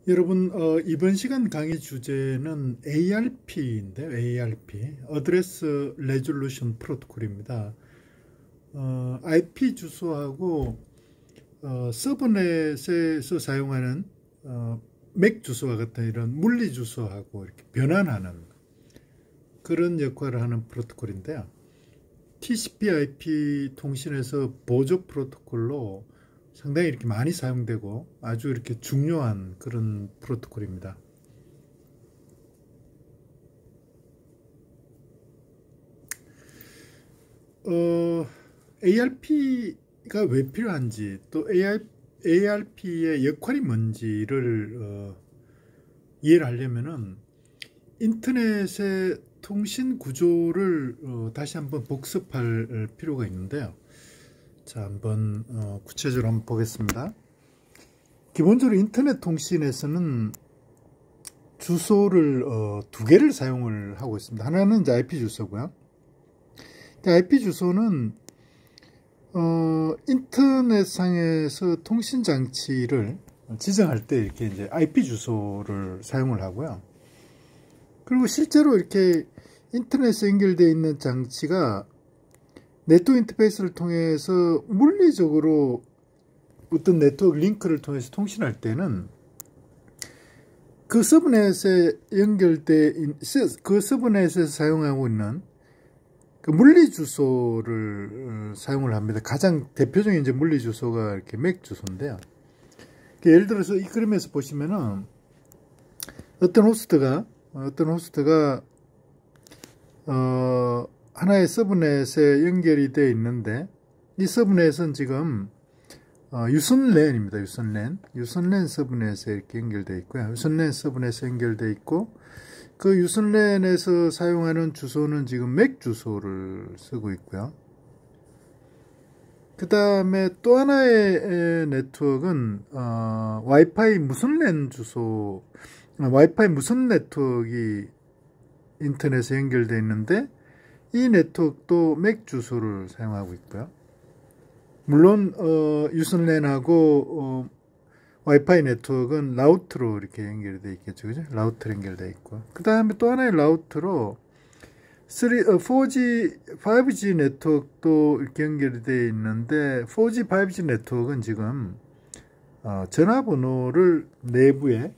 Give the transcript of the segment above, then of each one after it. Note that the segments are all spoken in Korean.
여러분, 이번 시간 강의 주제는 ARP인데요. ARP, Address Resolution Protocol입니다. IP 주소하고 서브넷에서 사용하는 맥 주소와 같은 이런 물리 주소하고 이렇게 변환하는 그런 역할을 하는 프로토콜인데요. TCP/IP 통신에서 보조 프로토콜로 상당히 이렇게 많이 사용되고 아주 이렇게 중요한 그런 프로토콜입니다. ARP가 왜 필요한지 또 ARP의 역할이 뭔지를 이해를 하려면은 인터넷의 통신 구조를 다시 한번 복습할 필요가 있는데요. 자, 한번 구체적으로 한번 보겠습니다. 기본적으로 인터넷 통신에서는 주소를 두 개를 사용을 하고 있습니다. 하나는 이제 IP 주소고요. IP 주소는 인터넷상에서 통신 장치를 지정할 때 이렇게 이제 IP 주소를 사용을 하고요. 그리고 실제로 이렇게 인터넷에 연결되어 있는 장치가 네트워크 인터페이스를 통해서 물리적으로 어떤 네트워크 링크를 통해서 통신할 때는 그 서브넷에 그 서브넷에서 사용하고 있는 그 물리 주소를 사용을 합니다. 가장 대표적인 이제 물리 주소가 이렇게 맥 주소인데요. 예를 들어서 이 그림에서 보시면은 어떤 호스트가 하나의 서브넷에 연결이 되어 있는데 이 서브넷은 지금 유선랜입니다. 유선랜 서브넷에 이렇게 연결되어 있고요. 유선랜 서브넷에 연결되어 있고 그 유선랜에서 사용하는 주소는 지금 맥 주소를 쓰고 있고요. 그 다음에 또 하나의 네트워크는 와이파이 무선 네트워크가 인터넷에 연결되어 있는데 이 네트워크도 맥 주소를 사용하고 있고요. 물론 유선랜하고 와이파이 네트워크는 라우터로 이렇게 연결되어 있겠죠, 그죠? 라우터로 연결되어 있고, 그 다음에 또 하나의 라우터로 4G, 5G 네트워크도 이렇게 연결되어 있는데 4G, 5G 네트워크는 지금 전화번호를 내부에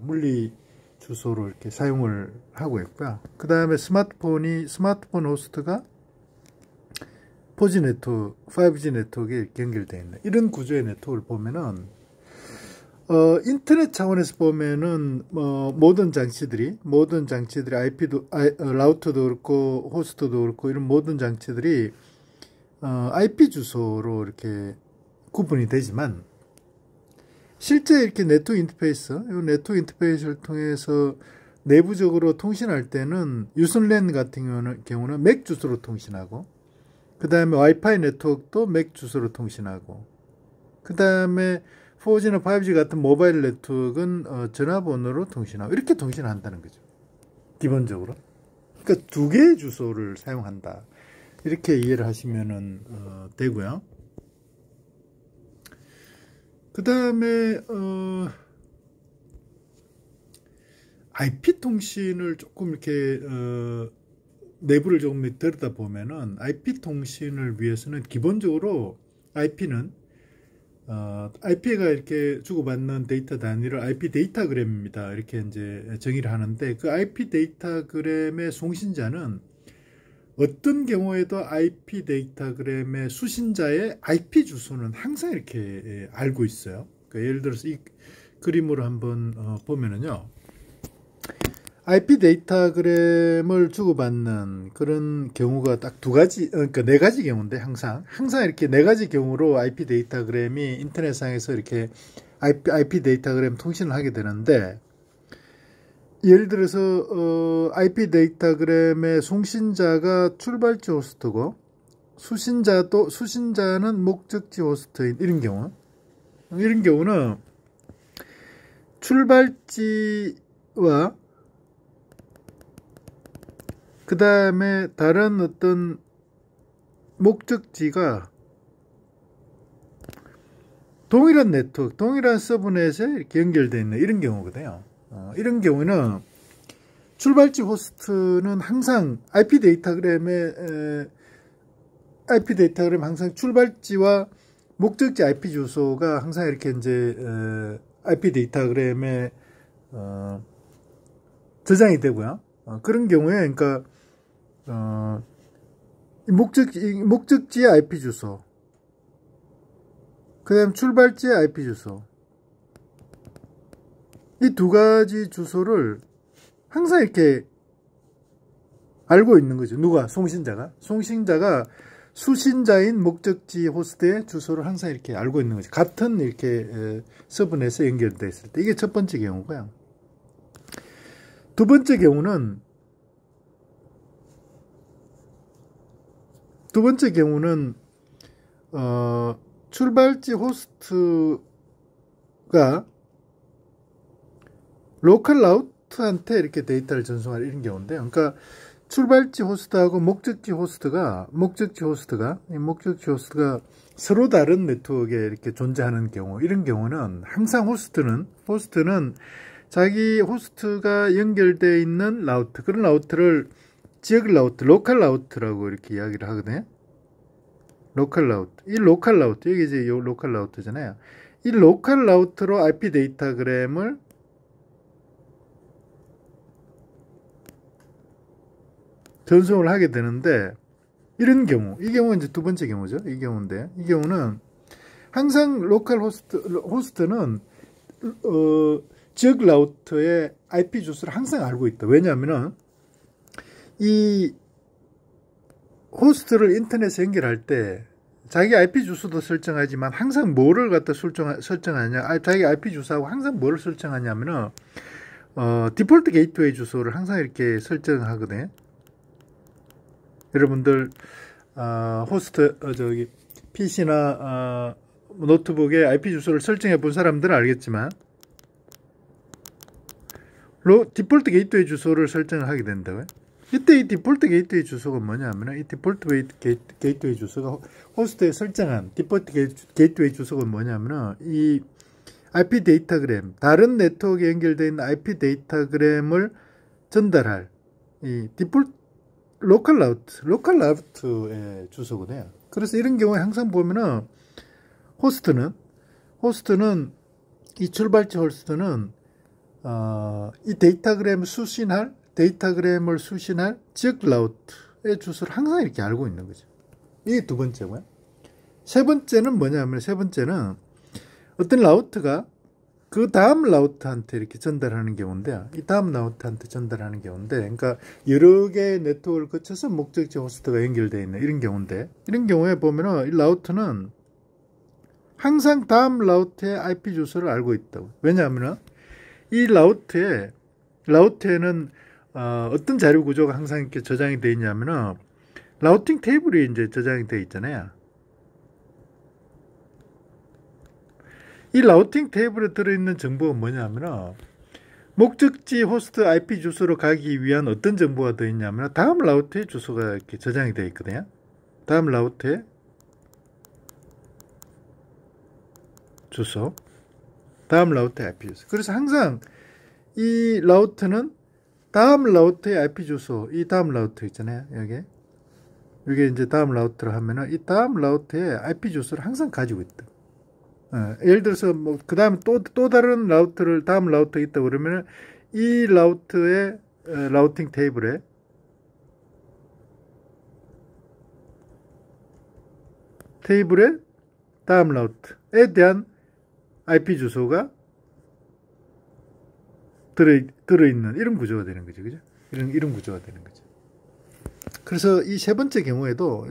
물리 주소로 이렇게 사용을 하고 있고요. 그 다음에 스마트폰 호스트가 4G 네트워크, 5G 네트워크에 이렇게 연결되어 있는 이런 구조의 네트워크를 보면은 인터넷 차원에서 보면은 모든 장치들이 IP도 라우터도 그렇고 호스트도 그렇고 이런 모든 장치들이 IP 주소로 이렇게 구분이 되지만 실제 이렇게 네트워크 인터페이스를 통해서 내부적으로 통신할 때는 유선랜 같은 경우는 맥 주소로 통신하고, 그 다음에 와이파이 네트워크도 맥 주소로 통신하고, 그 다음에 4G나 5G 같은 모바일 네트워크는 전화번호로 통신하고 이렇게 통신한다는 거죠. 기본적으로. 그러니까 두 개의 주소를 사용한다. 이렇게 이해를 하시면 되고요. 그 다음에 IP 통신을 조금 이렇게 내부를 조금 들여다보면은 IP 통신을 위해서는 기본적으로 IP가 이렇게 주고받는 데이터 단위를 IP 데이터그램입니다. 이렇게 이제 정의를 하는데 그 IP 데이터그램의 송신자는 어떤 경우에도 IP 데이터그램의 수신자의 IP 주소는 항상 이렇게 알고 있어요. 그러니까 예를 들어서 이 그림으로 한번 보면은요. IP 데이터그램을 주고받는 그런 경우가 딱 그러니까 네 가지 경우인데 항상 이렇게 네 가지 경우로 IP 데이터그램이 인터넷상에서 이렇게 IP 데이터그램 통신을 하게 되는데, 예를 들어서 IP 데이터그램의 송신자가 출발지 호스트고 수신자는 목적지 호스트인 이런 경우는 출발지와 그 다음에 다른 어떤 목적지가 동일한 네트워크, 동일한 서브넷에 이렇게 연결되어 있는 이런 경우거든요. 이런 경우는 출발지 호스트는 항상 IP 데이터그램 항상 출발지와 목적지 IP 주소가 항상 이렇게 이제 IP 데이터그램에 저장이 되고요. 그런 경우에 그러니까 목적지의 IP 주소, 그 다음 출발지의 IP 주소, 이 두 가지 주소를 항상 이렇게 알고 있는 거죠. 누가? 송신자가 수신자인 목적지 호스트의 주소를 항상 이렇게 알고 있는 거죠. 같은 이렇게 서브넷에 연결되어 있을 때. 이게 첫 번째 경우고요. 두 번째 경우는 출발지 호스트가 로컬 라우트한테 이렇게 데이터를 전송할 이런 경우인데요. 그러니까 출발지 호스트하고 목적지 호스트가 서로 다른 네트워크에 이렇게 존재하는 경우, 이런 경우는 항상 호스트는 자기 호스트가 연결되어 있는 라우트, 그런 라우트를 지역 라우트, 로컬 라우트라고 이렇게 이야기를 하거든요. 로컬 라우트. 이 로컬 라우트, 여기 이제 요 로컬 라우트잖아요. 이 로컬 라우트로 IP 데이터그램을 전송을 하게 되는데, 이런 경우, 이 경우는 이제 두 번째 경우죠. 이 경우인데, 이 경우는 항상 로컬 호스트는 지역 라우터의 IP 주소를 항상 알고 있다. 왜냐하면은 이 호스트를 인터넷에 연결할 때 자기 IP 주소도 설정하지만 항상 뭐를 갖다 설정하냐? 자기 IP 주소하고 항상 뭐를 설정하냐면은 디폴트 게이트웨이 주소를 항상 이렇게 설정하거든요. 여러분들 호스트 PC나 노트북에 IP 주소를 설정해 본 사람들은 알겠지만 디폴트 게이트웨이 주소를 설정을 하게 된다고요. 이때 이 디폴트 게이트웨이 주소가 뭐냐면, 이 디폴트 게이트웨이 주소가 호스트에 설정한 디폴트 게이트웨이 주소가 뭐냐면, 이 IP 데이터그램, 다른 네트워크에 연결되어 있는 IP 데이터그램을 전달할 이 디폴트 로컬 라우트의 주소거든요. 그래서 이런 경우에 항상 보면은 호스트는 이 출발지 호스트는 이 데이터그램을 수신할 지역 라우트의 주소를 항상 이렇게 알고 있는 거죠. 이게 두 번째고요. 세 번째는 뭐냐면, 어떤 라우트가 그 다음 라우트한테 이렇게 전달하는 경우인데, 그러니까 여러 개의 네트워크를 거쳐서 목적지 호스트가 연결되어 있는 이런 경우인데, 이런 경우에 보면은 이 라우트는 항상 다음 라우트의 IP 주소를 알고 있다고. 왜냐하면 이 라우트에는 어떤 자료 구조가 항상 이렇게 저장이 되어 있냐면은 라우팅 테이블이 이제 저장이 되어 있잖아요. 이 라우팅 테이블에 들어있는 정보가 뭐냐면은 목적지 호스트 IP 주소로 가기 위한 어떤 정보가 되어 있냐면 다음 라우트의 주소가 이렇게 저장이 되어 있거든요. 다음 라우트의 주소, 다음 라우트의 IP 주소. 그래서 항상 이 라우트는 다음 라우트의 IP 주소, 이 다음 라우트 있잖아요. 여기 이제 다음 라우트로 하면은 이 다음 라우트의 IP 주소를 항상 가지고 있다. 예를 들어서 뭐 그 다음에 또 다른 다음 라우터 있다 그러면은 이 라우트의 라우팅 테이블에 다음 라우트에 대한 IP 주소가 들어있는 이런 구조가 되는 거죠. 그죠? 이런 구조가 되는 거죠. 그래서 이 세 번째 경우에도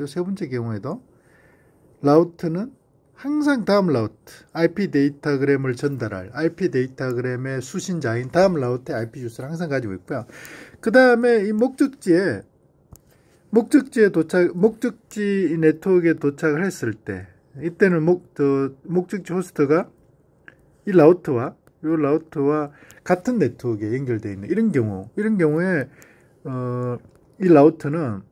라우트는 항상 다음 라우트, IP 데이터그램을 전달할 IP 데이터그램의 수신자인 다음 라우트의 IP 주소를 항상 가지고 있고요. 그 다음에 이 목적지 네트워크에 도착을 했을 때, 이때는 목적지 호스트가 이 라우트와 같은 네트워크에 연결되어 있는 이런 경우에 이 라우트는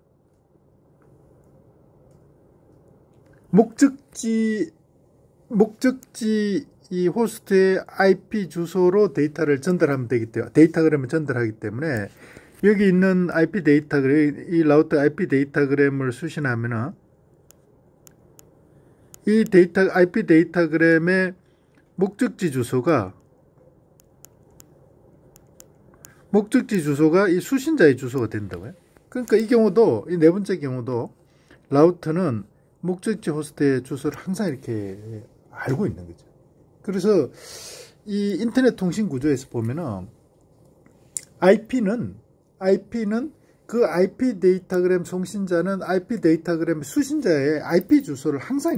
목적지 목적지 이 호스트의 IP 주소로 데이터를 전달하면 되기 때문에 데이터그램을 전달하기 때문에 여기 있는 IP 데이터그램 이 라우터 IP 데이터그램을 수신하면은 이 IP 데이터그램의 목적지 주소가 이 수신자의 주소가 된다고요. 그러니까 이 경우도 이 네 번째 경우도 라우터는 목적지 호스트의 주소를 항상 이렇게 알고 있는 거죠. 그래서 이 인터넷 통신 구조에서 보면은 IP는 그 IP 데이터그램 송신자는 IP 데이터그램 수신자의 IP 주소를 항상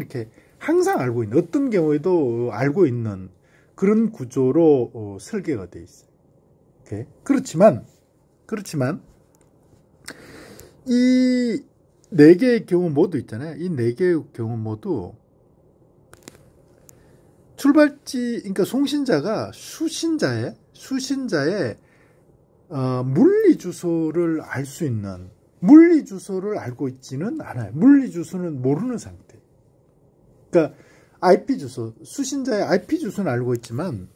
알고 있는, 어떤 경우에도 알고 있는 그런 구조로 설계가 되어 있어요. 오케이? 그렇지만 이 네 개의 경우 모두 있잖아요. 이 네 개의 경우 모두 그러니까 송신자가 수신자의 물리 주소를 알 수 있는, 물리 주소를 알고 있지는 않아요. 물리 주소는 모르는 상태. 그러니까 IP 주소, 수신자의 IP 주소는 알고 있지만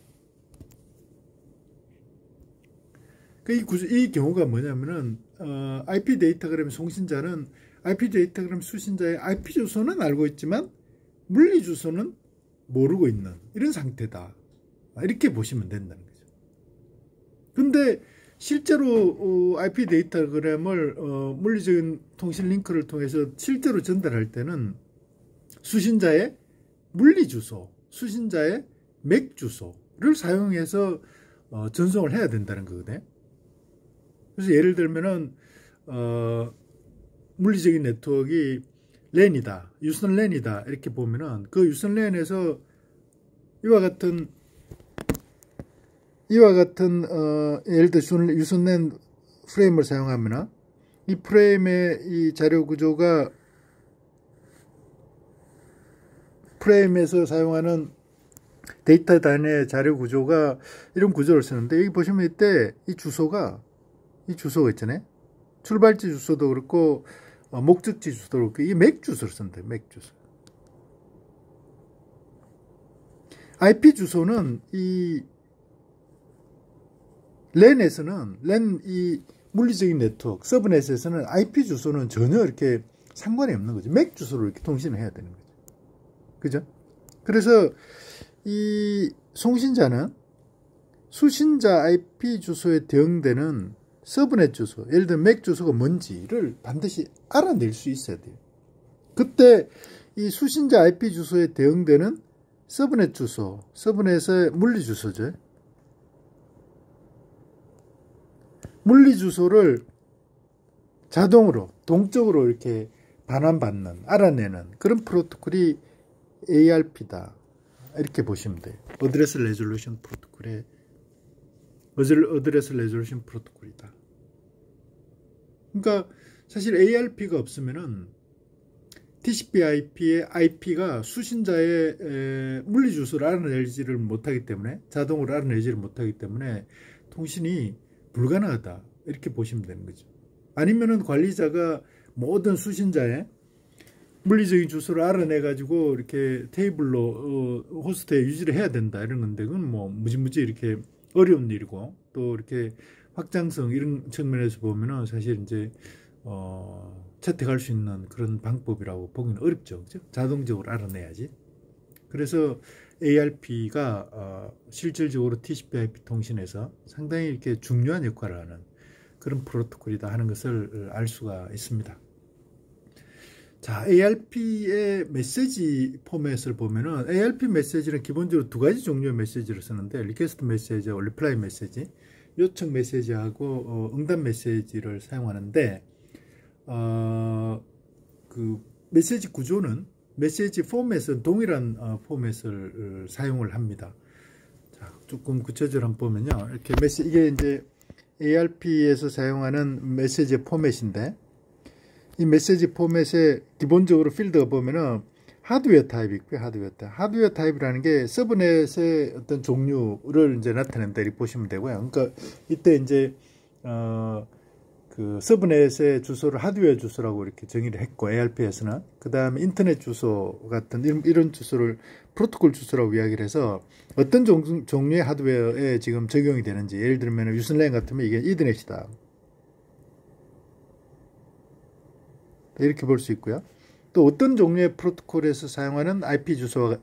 이 경우가 뭐냐면은 IP 데이터그램 송신자는 IP 데이터그램 수신자의 IP 주소는 알고 있지만 물리 주소는 모르고 있는 이런 상태다. 이렇게 보시면 된다는 거죠. 근데 실제로 IP 데이터그램을 물리적인 통신 링크를 통해서 실제로 전달할 때는 수신자의 물리 주소, 수신자의 맥 주소를 사용해서 전송을 해야 된다는 거거든요. 그래서 예를 들면은 물리적인 네트워크가 랜이다, 유선 랜이다 이렇게 보면은 그 유선 랜에서 이와 같은 예를 들어 유선 랜 프레임을 사용하면은 이 프레임의 이 자료 구조가 프레임에서 사용하는 데이터 단위의 자료 구조가 이런 구조를 쓰는데, 여기 보시면 이때 이 주소가 있잖아요. 출발지 주소도 그렇고 목적지 주소도 그렇고 이 맥 주소를 쓴다. 맥 주소. IP 주소는 이 랜에서는 이 물리적인 네트워크 서브넷에서는 IP 주소는 전혀 이렇게 상관이 없는 거죠. 맥 주소로 이렇게 통신을 해야 되는 거죠. 그죠? 그래서 이 송신자는 수신자 IP 주소에 대응되는 서브넷 주소, 예를 들면 맥 주소가 뭔지를 반드시 알아낼 수 있어야 돼요. 그때 이 수신자 IP 주소에 대응되는 서브넷 주소, 서브넷의 물리 주소죠. 물리 주소를 자동으로 동적으로 이렇게 반환받는, 알아내는 그런 프로토콜이 ARP다. 이렇게 보시면 돼요. 어드레스 레졸루션 프로토콜의 어드레스 레졸루션 프로토콜이다. 그러니까 사실 ARP가 없으면은 TCP/IP의 IP가 수신자의 물리 주소를 알아내지를 못하기 때문에, 자동으로 알아내지를 못하기 때문에 통신이 불가능하다. 이렇게 보시면 되는 거죠. 아니면은 관리자가 모든 수신자의 물리적인 주소를 알아내 가지고 이렇게 테이블로 호스트에 유지를 해야 된다 이런 건데, 그건 뭐 무지무지 이렇게 어려운 일이고, 또 이렇게 확장성 이런 측면에서 보면은 사실 이제 채택할 수 있는 그런 방법이라고 보기는 어렵죠. 그죠? 자동적으로 알아내야지. 그래서 ARP가 실질적으로 TCP/IP 통신에서 상당히 이렇게 중요한 역할을 하는 그런 프로토콜이다 하는 것을 알 수가 있습니다. 자, ARP의 메시지 포맷을 보면은 ARP 메시지는 기본적으로 두 가지 종류의 메시지를 쓰는데, 리퀘스트 메시지하고 리플라이 메시지, 요청 메시지하고 응답 메시지를 사용하는데, 그 메시지 구조는 메시지 포맷은 동일한 포맷을 사용을 합니다. 자, 조금 구체적으로 한번 보면요, 이렇게 이게 이제 ARP에서 사용하는 메시지 포맷인데, 이 메시지 포맷의 기본적으로 필드가 보면은 하드웨어 타입이 있고요. 하드웨어 타입이라는 게 서브넷의 어떤 종류를 이제 나타낸다 이렇게 보시면 되고요. 그러니까 이때 이제 그 서브넷의 주소를 하드웨어 주소라고 이렇게 정의를 했고, ARP에서는. 그 다음에 인터넷 주소 같은 이런 주소를 프로토콜 주소라고 이야기를 해서 어떤 종류의 하드웨어에 지금 적용이 되는지, 예를 들면 유선랜 같으면 이게 이더넷이다, 이렇게 볼 수 있고요. 또 어떤 종류의 프로토콜에서 사용하는 IP 주소와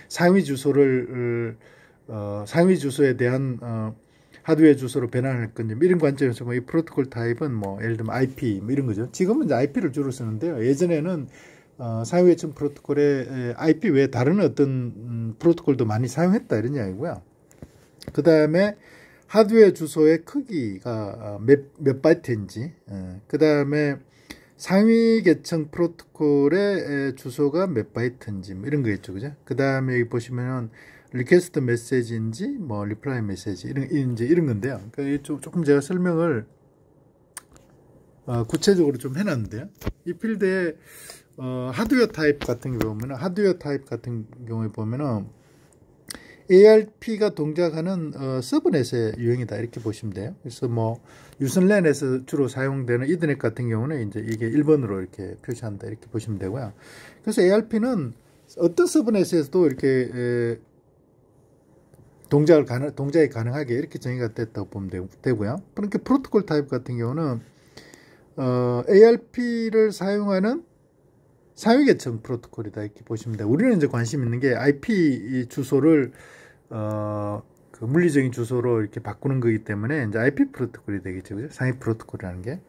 상위 주소를 상위 주소에 대한 하드웨어 주소로 변환할 건지, 이런 관점에서 뭐 이 프로토콜 타입은 뭐 예를 들면 IP 뭐 이런 거죠. 지금은 이제 IP를 주로 쓰는데요. 예전에는 상위 계층 프로토콜에 IP 외에 다른 어떤 프로토콜도 많이 사용했다, 이런 이야기고요. 그 다음에 하드웨어 주소의 크기가 몇 바이트인지, 그 다음에 상위 계층 프로토콜의 주소가 몇 바이트인지 뭐 이런 거겠죠, 그죠? 그 다음에 여기 보시면은 리퀘스트 메시지인지 뭐 리플라이 메시지 이런 건데요. 그러니까 조금 제가 설명을 구체적으로 좀 해놨는데요. 이 필드에 하드웨어 타입 같은 경우에 보면은 ARP가 동작하는 서브넷의 유형이다, 이렇게 보시면 돼요. 그래서 뭐 유선랜에서 주로 사용되는 이더넷 같은 경우는 이제 이게 1번으로 이렇게 표시한다, 이렇게 보시면 되고요. 그래서 ARP는 어떤 서브넷에서도 이렇게 동작이 가능하게 이렇게 정의가 됐다고 보면 되고요. 그러니까 프로토콜 타입 같은 경우는 ARP를 사용하는 상위 계층 프로토콜이다, 이렇게 보시면 돼요. 우리는 이제 관심 있는 게 IP 주소를 그 물리적인 주소로 이렇게 바꾸는 거기 때문에 이제 IP 프로토콜이 되겠죠, 그죠? 상위 프로토콜이라는 게.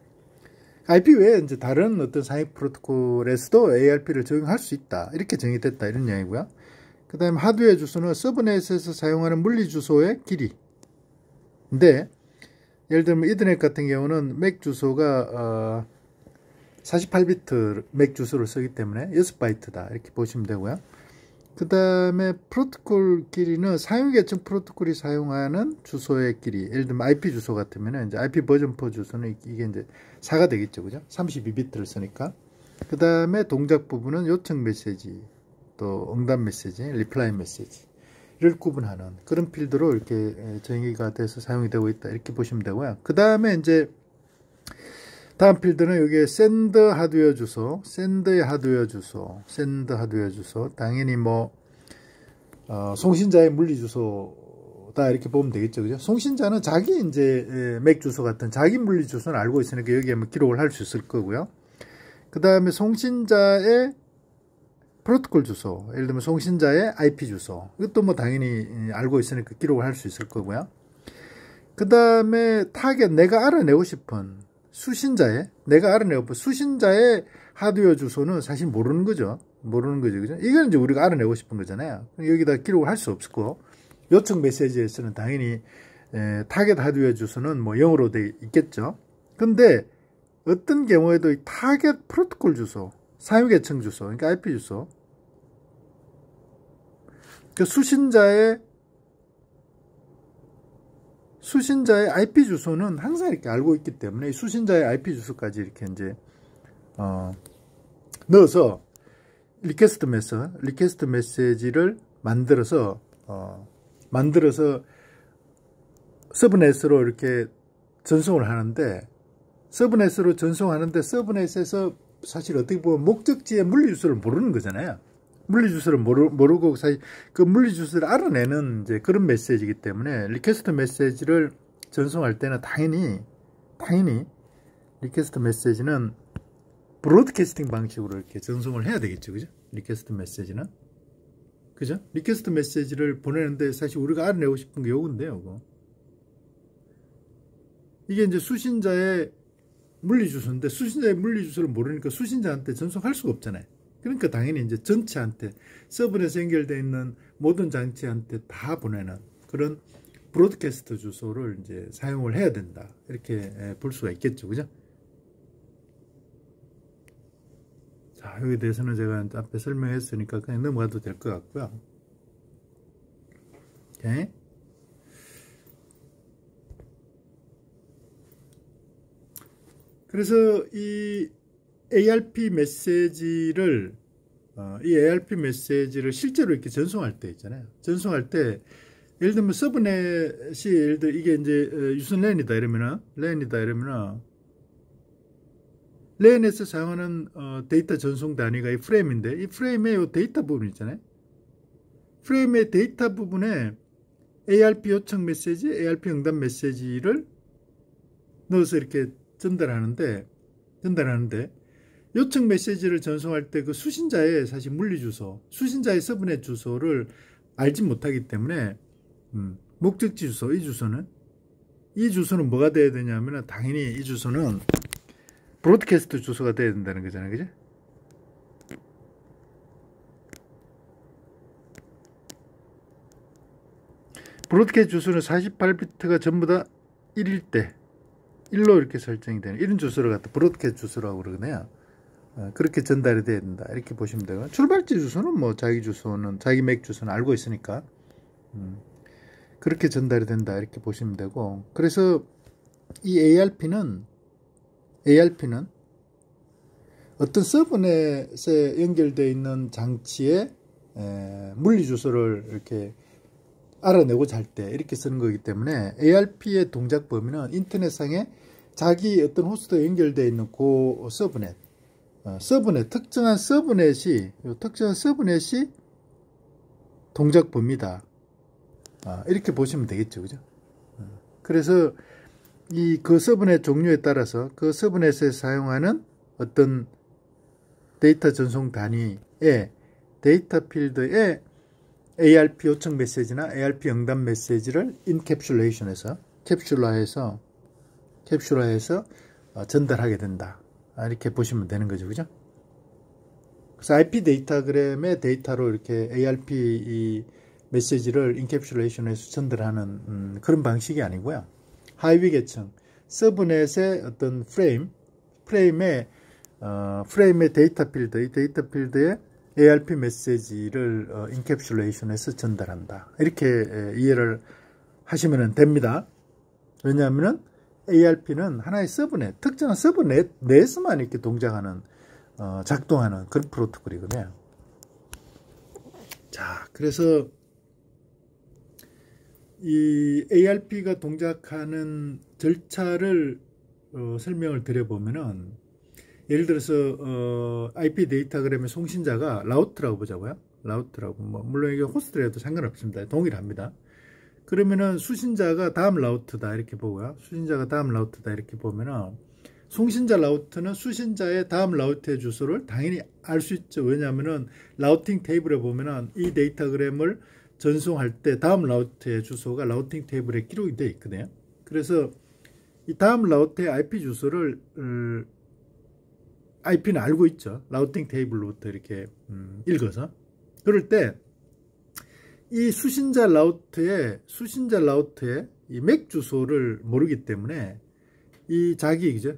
IP 외에 이제 다른 어떤 상위 프로토콜에서도 ARP를 적용할 수 있다, 이렇게 정의됐다, 이런 이야기고요. 그 다음에 하드웨어 주소는 서브넷에서 사용하는 물리 주소의 길이. 근데 예를 들면 이더넷 같은 경우는 맥 주소가 48비트 맥 주소를 쓰기 때문에 6바이트다, 이렇게 보시면 되고요. 그 다음에 프로토콜 길이는 상위 계층 프로토콜이 사용하는 주소의 길이, 예를 들면 IP 주소 같으면 이제 IP 버전 4 주소는 이게 이제 4가 되겠죠, 그죠? 32비트를 쓰니까. 그 다음에 동작 부분은 요청 메시지, 또 응답 메시지, 리플라이 메시지를 구분하는 그런 필드로 이렇게 정의가 돼서 사용이 되고 있다, 이렇게 보시면 되고요. 그 다음에 이제 다음 필드는 여기에 샌드 하드웨어 주소, 샌드의 하드웨어 주소, 샌드 하드웨어 주소. 당연히 뭐 송신자의 물리 주소다, 이렇게 보면 되겠죠, 그죠? 송신자는 자기 이제 맥 주소 같은 자기 물리 주소는 알고 있으니까 여기에 뭐 기록을 할 수 있을 거고요. 그 다음에 송신자의 프로토콜 주소, 예를 들면 송신자의 IP 주소, 이것도 뭐 당연히 알고 있으니까 기록을 할 수 있을 거고요. 그 다음에 타겟, 내가 알아내고 싶은 수신자의 하드웨어 주소는 사실 모르는 거죠, 그죠? 이건 이제 우리가 알아내고 싶은 거잖아요. 여기다 기록을 할 수 없고, 요청 메시지에서는 당연히 타겟 하드웨어 주소는 뭐 0으로 돼 있겠죠. 근데 어떤 경우에도 타겟 프로토콜 주소, 상위 계층 주소, 그러니까 IP 주소, 그 수신자의 IP 주소는 항상 이렇게 알고 있기 때문에 수신자의 IP 주소까지 이렇게 이제 넣어서 리퀘스트 메시지를 만들어서 서브넷으로 이렇게 전송을 하는데, 서브넷에서 사실 어떻게 보면 목적지의 물리 주소를 모르는 거잖아요. 물리 주소를 모르고 사실 그 물리 주소를 알아내는 이제 그런 메시지이기 때문에 리퀘스트 메시지를 전송할 때는 당연히 리퀘스트 메시지는 브로드캐스팅 방식으로 이렇게 전송을 해야 되겠죠, 그죠? 리퀘스트 메시지는, 그죠? 리퀘스트 메시지를 보내는데 사실 우리가 알아내고 싶은 게 요건데요, 이거. 이게 이제 수신자의 물리 주소인데 수신자의 물리 주소를 모르니까 수신자한테 전송할 수가 없잖아요. 그러니까 당연히 이제 전체한테, 서브넷에 연결되어 있는 모든 장치한테 다 보내는 그런 브로드캐스트 주소를 이제 사용을 해야 된다, 이렇게 볼 수가 있겠죠, 그죠? 자, 여기에 대해서는 제가 앞에 설명했으니까 그냥 넘어가도 될 것 같고요. 오케이. 그래서 이 ARP 메시지를 실제로 이렇게 전송할 때 있잖아요. 전송할 때 예를 들면 서브넷이 이게 이제 유선 랜이다 이러면은 랜에서 사용하는 데이터 전송 단위가 이 프레임인데, 이 프레임의 이 데이터 부분 있잖아요. 프레임의 데이터 부분에 ARP 요청 메시지, ARP 응답 메시지를 넣어서 이렇게 전달하는데 요청 메시지를 전송할 때 그 수신자의 사실 물리 주소, 수신자의 서브넷 주소를 알지 못하기 때문에 목적지 주소, 이 주소는 뭐가 돼야 되냐면 당연히 이 주소는 브로드캐스트 주소가 돼야 된다는 거잖아요. 그죠? 브로드캐스트 주소는 48비트가 전부 다 1일 때 1로 이렇게 설정이 되는 이런 주소를 갖다 브로드캐스트 주소라고 그러거든요. 그렇게 전달이 돼야 된다. 이렇게 보시면 되고, 출발지 주소는 뭐 자기 맥 주소는 알고 있으니까 그렇게 전달이 된다. 이렇게 보시면 되고, 그래서 이 ARP는 어떤 서브넷에 연결되어 있는 장치의 물리 주소를 이렇게 알아내고자 할 때 이렇게 쓰는 거기 때문에 ARP의 동작 범위는 인터넷상에 자기 어떤 호스트에 연결되어 있는 그 특정한 서브넷이 동작 범위다. 이렇게 보시면 되겠죠. 그죠? 그래서 그 서브넷 종류에 따라서 그 서브넷에 사용하는 어떤 데이터 전송 단위의 데이터 필드에 ARP 요청 메시지나 ARP 응답 메시지를 인캡슐레이션해서 캡슐화해서 전달하게 된다. 이렇게 보시면 되는 거죠. 그죠? 그래서 IP 데이터그램의 데이터로 이렇게 ARP 이 메시지를 인캡슐레이션해서 전달하는 그런 방식이 아니고요. 하위 계층, 서브넷의 어떤 프레임의 데이터 필드, 이 데이터 필드에 ARP 메시지를 인캡슐레이션해서 전달한다. 이렇게 이해를 하시면 됩니다. 왜냐하면 ARP는 하나의 서브넷, 특정한 서브넷 내에서만 이렇게 동작하는 작동하는 그런 프로토콜이거든요. 자, 그래서 이 ARP가 동작하는 절차를 설명을 드려보면은, 예를 들어서 IP 데이터그램의 송신자가 라우트라고 보자고요. 라우트라고, 물론 이게 호스트라도 상관없습니다. 동일합니다. 그러면은 수신자가 다음 라우트다 이렇게 보고요. 수신자가 다음 라우트다 이렇게 보면은, 송신자 라우트는 수신자의 다음 라우트의 주소를 당연히 알 수 있죠. 왜냐하면은 라우팅 테이블에 보면은 이 데이터그램을 전송할 때 다음 라우트의 주소가 라우팅 테이블에 기록이 되어 있거든요. 그래서 이 다음 라우트의 IP 주소를 IP는 알고 있죠. 라우팅 테이블로부터 이렇게 읽어서. 그럴 때 이 수신자 라우트의 이 맥 주소를 모르기 때문에 이 그죠?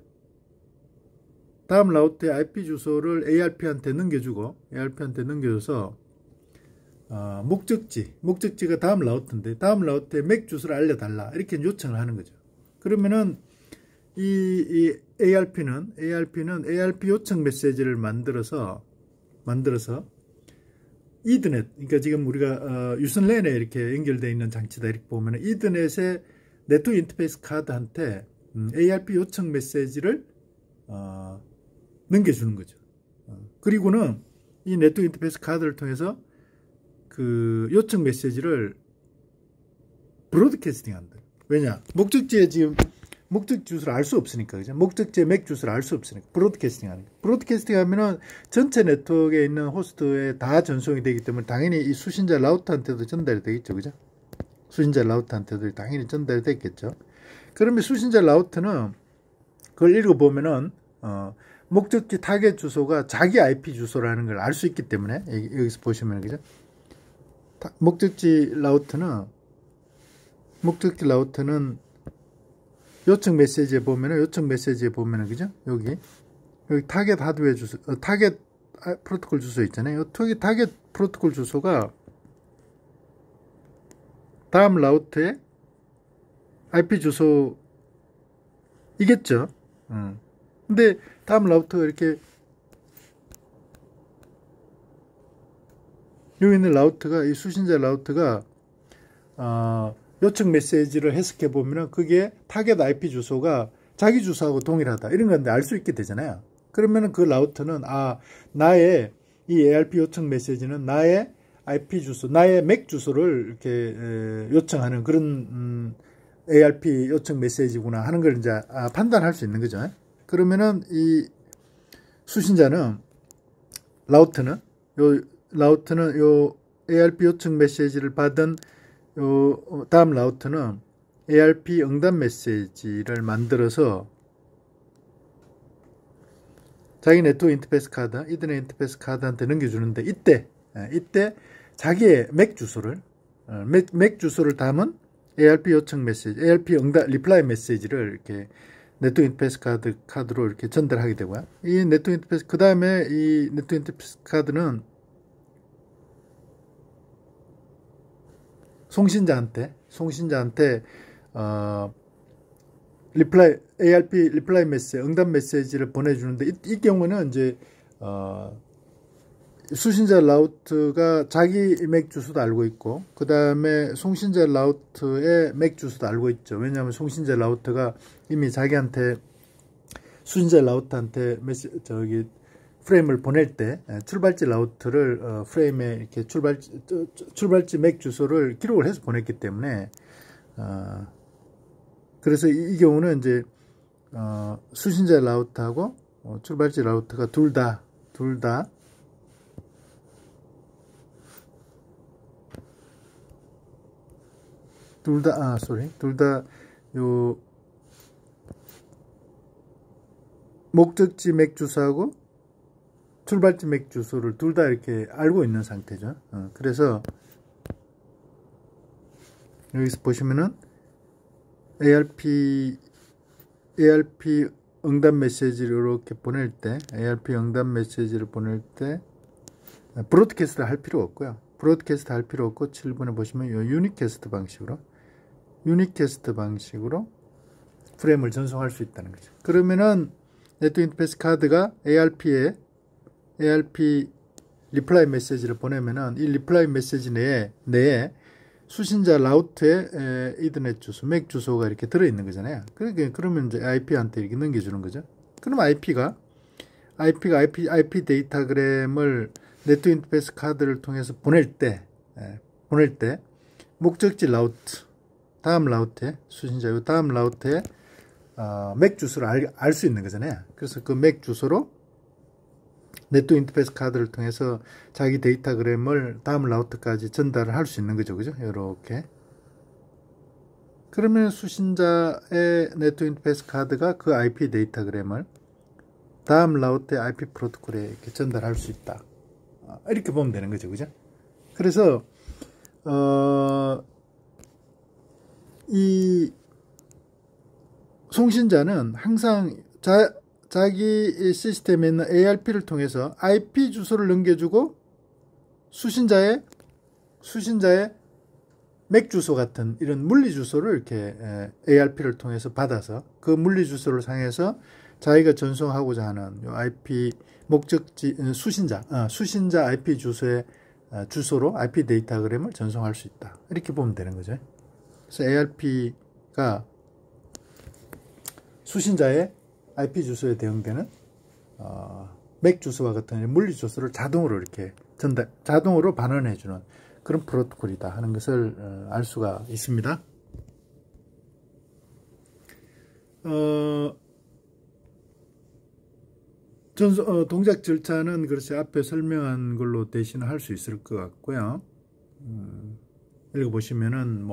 다음 라우트의 IP 주소를 ARP한테 넘겨줘서 목적지가 다음 라우트인데 다음 라우트의 맥 주소를 알려달라 이렇게 요청을 하는 거죠. 그러면은 이 ARP는 ARP 요청 메시지를 만들어서 이더넷, 그러니까 지금 우리가 유선 랜에 이렇게 연결되어 있는 장치다 이렇게 보면 이더넷의 네트워크 인터페이스 카드한테 ARP 요청 메시지를 넘겨주는 거죠. 그리고는 이 네트워크 인터페이스 카드를 통해서 그 요청 메시지를 브로드캐스팅 한다. 왜냐? 목적지 주소를 알 수 없으니까, 그죠? 목적지의 맥 주소를 알 수 없으니까 브로드캐스팅 하는 거예요. 브로드캐스팅 하면은 전체 네트워크에 있는 호스트에 다 전송이 되기 때문에 당연히 이 수신자 라우터한테도 전달이 되겠죠, 그죠? 수신자 라우터한테도 당연히 전달이 됐겠죠. 그러면 수신자 라우터는 그걸 읽어보면은 목적지 타겟 주소가 자기 IP 주소라는 걸 알 수 있기 때문에 여기서 보시면, 그죠? 목적지 라우터는 요청 메시지에 보면은 그죠? 여기 타겟 하드웨어 주소, 타겟 프로토콜 주소 있잖아요. 여기 타겟 프로토콜 주소가 다음 라우트의 IP 주소이겠죠. 근데 다음 라우터가 이렇게 여기 있는 라우터가, 이 수신자 라우터가 요청 메시지를 해석해 보면은 그게 타겟 IP 주소가 자기 주소하고 동일하다 이런 건데 알 수 있게 되잖아요. 그러면은 그 라우터는 나의 이 ARP 요청 메시지는 나의 IP 주소, 나의 맥 주소를 이렇게 요청하는 그런 ARP 요청 메시지구나 하는 걸 이제 판단할 수 있는 거죠. 그러면은 이 수신자는 라우터는 요 ARP 요청 메시지를 받은 요 다음 라우터는 ARP 응답 메시지를 만들어서 자기 네트워크 인터페이스 카드, 이더넷 인터페이스 카드한테 넘겨주는데 이때 자기의 맥 주소를 담은 ARP 요청 메시지, ARP 응답 리플라이 메시지를 이렇게 네트워크 인터페이스 카드로 이렇게 전달하게 되고요. 이 네트워크 인터페이스 그 다음에 이 네트워크 인터페이스 카드는 송신자한테 ARP 리플라이 메시지, 응답 메시지를 보내주는데 이 경우는 이제 수신자 라우트가 자기 맥 주소도 알고 있고 그 다음에 송신자 라우트의 맥 주소도 알고 있죠. 왜냐하면 송신자 라우트가 이미 자기한테 수신자 라우트한테 프레임을 보낼 때 출발지 라우트를 프레임에 이렇게 출발지 맥 주소를 기록을 해서 보냈기 때문에 그래서 이 경우는 이제 수신자 라우트하고 출발지 라우트가 둘 다 요 목적지 맥 주소하고 출발지 맥 주소를 둘 다 이렇게 알고 있는 상태죠. 그래서 여기서 보시면은 ARP 응답 메시지를 이렇게 보낼 때 브로드캐스트 할 필요 없고요. 브로드캐스트 할 필요 없고 7번에 보시면 요 유니캐스트 방식으로 프레임을 전송할 수 있다는 거죠. 그러면은 네트워크 인터페이스 카드가 ARP 리플라이 메시지를 보내면은 이 리플라이 메시지 내에 수신자 라우트의 이더넷 주소, 맥 주소가 이렇게 들어있는 거잖아요. 그러면 이제 IP한테 이렇게 넘겨주는 거죠. 그럼 IP가 IP 데이터그램을 네트워크 인터페이스 카드를 통해서 보낼 때 목적지 라우트, 다음 라우트에 수신자 다음 라우트에 맥 주소를 알 수 있는 거잖아요. 그래서 그 맥 주소로 네트워크 인터페이스 카드를 통해서 자기 데이터그램을 다음 라우트까지 전달을 할 수 있는 거죠. 그죠? 이렇게. 그러면 수신자의 네트워크 인터페이스 카드가 그 IP 데이터그램을 다음 라우트의 IP 프로토콜에 이렇게 전달할 수 있다. 이렇게 보면 되는 거죠. 그죠? 그래서, 이 송신자는 항상 자기 시스템에 있는 ARP를 통해서 IP 주소를 넘겨주고 수신자의 맥 주소 같은 이런 물리 주소를 이렇게 ARP를 통해서 받아서 그 물리 주소를 사용해서 자기가 전송하고자 하는 IP 목적지 수신자 IP 주소의 주소로 IP 데이터그램을 전송할 수 있다. 이렇게 보면 되는 거죠. 그래서 ARP가 수신자의 IP 주소에 대응되는 맥 주소와 같은 물리 주소를 자동으로 이렇게 자동으로 반환해주는 그런 프로토콜이다 하는 것을 알 수가 있습니다. 동작 절차는 그렇지 앞에 설명한 걸로 대신할 수 있을 것 같고요. 읽어보시면은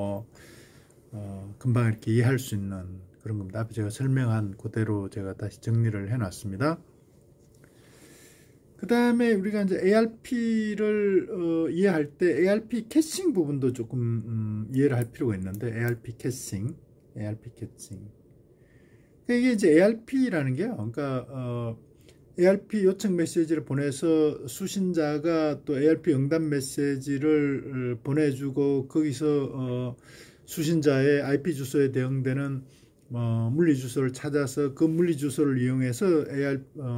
금방 이렇게 이해할 수 있는 그런 겁니다. 앞에 제가 설명한 그대로 제가 다시 정리를 해놨습니다. 그 다음에 우리가 이제 ARP를 이해할 때 ARP 캐싱 부분도 조금 이해를 할 필요가 있는데 ARP 캐싱. 이게 이제 ARP라는 게요. 그러니까 ARP 요청 메시지를 보내서 수신자가 또 ARP 응답 메시지를 보내주고 거기서 수신자의 IP 주소에 대응되는 물리 주소를 찾아서 그 물리 주소를 이용해서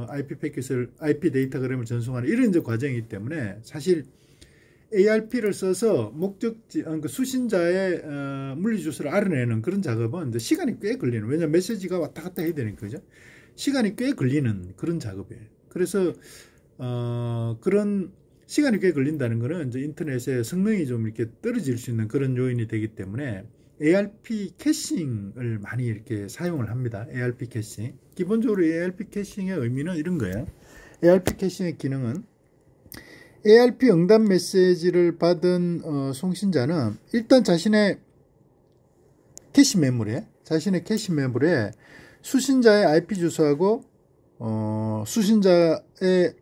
IP 패킷을 IP 데이터그램을 전송하는 이런 이제 과정이기 때문에 사실 ARP를 써서 목적지 그 수신자의 물리 주소를 알아내는 그런 작업은 이제 시간이 꽤 걸리는. 왜냐하면 메시지가 왔다 갔다 해야 되니까 그죠. 시간이 꽤 걸리는 그런 작업이에요. 그래서 그런 시간이 꽤 걸린다는 거는 이제 인터넷의 성능이 좀 이렇게 떨어질 수 있는 그런 요인이 되기 때문에 ARP 캐싱을 많이 이렇게 사용을 합니다. ARP 캐싱. 기본적으로 ARP 캐싱의 의미는 이런 거예요. ARP 캐싱의 기능은 ARP 응답 메시지를 받은 송신자는 일단 자신의 캐시 메모리에 수신자의 IP 주소하고 수신자의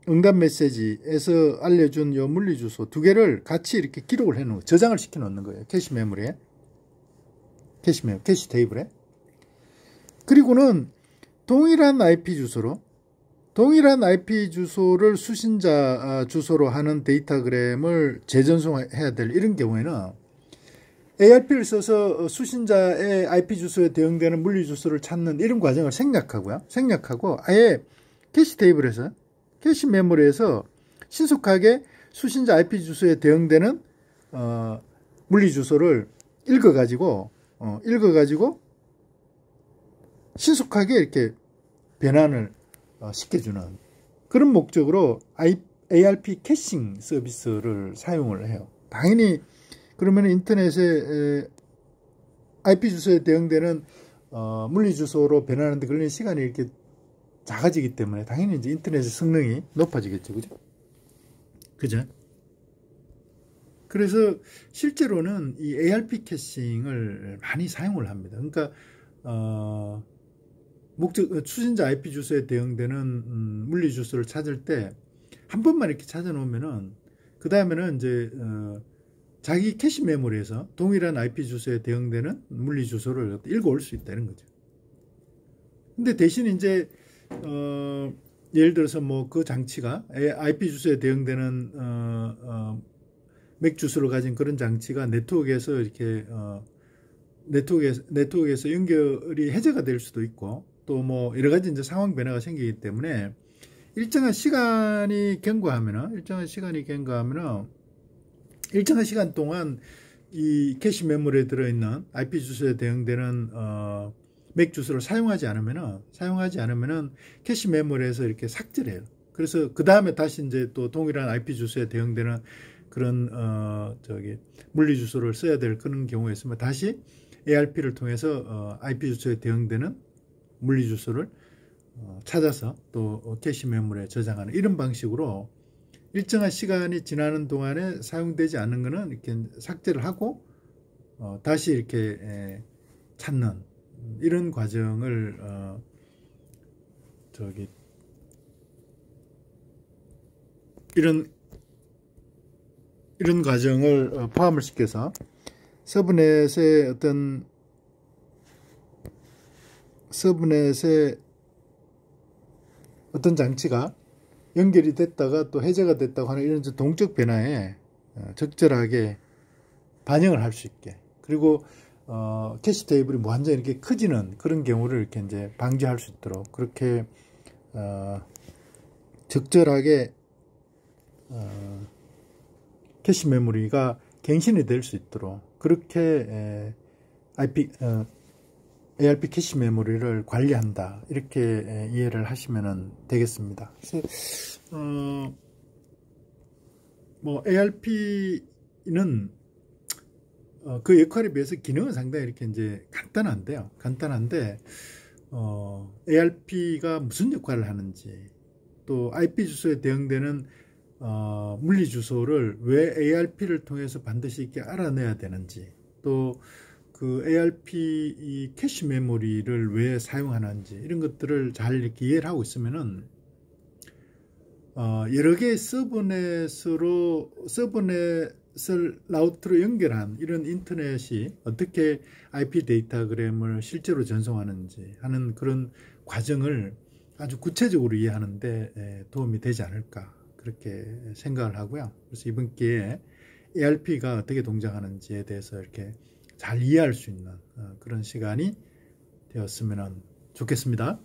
응답 메시지에서 알려준 요 물리 주소 두 개를 같이 이렇게 기록을 해 놓은 저장을 시켜 놓는 거예요. 캐시 메모리에. 캐시 테이블에. 그리고는 동일한 IP 주소를 수신자 주소로 하는 데이터그램을 재전송해야 될 이런 경우에는 ARP를 써서 수신자의 IP 주소에 대응되는 물리 주소를 찾는 이런 과정을 생략하고 아예 캐시 테이블에서 캐시 메모리에서 신속하게 수신자 IP 주소에 대응되는 물리 주소를 읽어가지고 신속하게 이렇게 변환을 시켜주는 그런 목적으로 ARP 캐싱 서비스를 사용을 해요. 당연히 그러면 인터넷에 IP 주소에 대응되는 물리 주소로 변하는데 걸리는 시간이 이렇게 작아지기 때문에 당연히 이제 인터넷의 성능이 높아지겠죠, 그죠? 그래서 실제로는 이 ARP 캐싱을 많이 사용을 합니다. 그러니까 수신자 IP 주소에 대응되는 물리 주소를 찾을 때 한 번만 이렇게 찾아놓으면은 그 다음에는 이제 자기 캐시 메모리에서 동일한 IP 주소에 대응되는 물리 주소를 읽어올 수 있다는 거죠. 근데 대신 이제 예를 들어서 뭐 그 장치가 IP 주소에 대응되는 맥 주소를 가진 그런 장치가 네트워크에서 이렇게 네트워크에서 연결이 해제가 될 수도 있고 또 뭐 여러 가지 이제 상황 변화가 생기기 때문에 일정한 시간이 경과하면은 일정한 시간 동안 이 캐시 메모리에 들어있는 IP 주소에 대응되는 맥 주소를 사용하지 않으면은 캐시 메모리에서 이렇게 삭제를 해요. 그래서 그 다음에 다시 이제 또 동일한 IP 주소에 대응되는 그런 물리 주소를 써야 될 그런 경우에 있으면 다시 ARP를 통해서 IP 주소에 대응되는 물리 주소를 찾아서 또 캐시 메모리에 저장하는 이런 방식으로 일정한 시간이 지나는 동안에 사용되지 않는 거는 이렇게 삭제를 하고 다시 이렇게 찾는 이런 과정을 이런 과정을 포함을 시켜서 서브넷의 어떤 장치가 연결이 됐다가 또 해제가 됐다고 하는 이런 동적 변화에 적절하게 반영을 할 수 있게, 그리고 캐시 테이블이 완전히 이렇게 커지는 그런 경우를 이렇게 이제 방지할 수 있도록 그렇게 적절하게 캐시 메모리가 갱신이 될 수 있도록 그렇게 ARP 캐시 메모리를 관리한다, 이렇게 이해를 하시면 되겠습니다. 그래서 뭐 ARP는 그 역할에 비해서 기능은 상당히 이렇게 이제 간단한데 ARP가 무슨 역할을 하는지, 또 IP 주소에 대응되는 물리 주소를 왜 ARP를 통해서 반드시 이렇게 알아내야 되는지, 또 그 ARP 이 캐시 메모리를 왜 사용하는지, 이런 것들을 잘 이렇게 이해를 하고 있으면은 여러 개의 서브넷을 라우트로 연결한 이런 인터넷이 어떻게 IP 데이터그램을 실제로 전송하는지 하는 그런 과정을 아주 구체적으로 이해하는데 도움이 되지 않을까, 그렇게 생각을 하고요. 그래서 이번 기회에 ARP가 어떻게 동작하는지에 대해서 이렇게 잘 이해할 수 있는 그런 시간이 되었으면 좋겠습니다.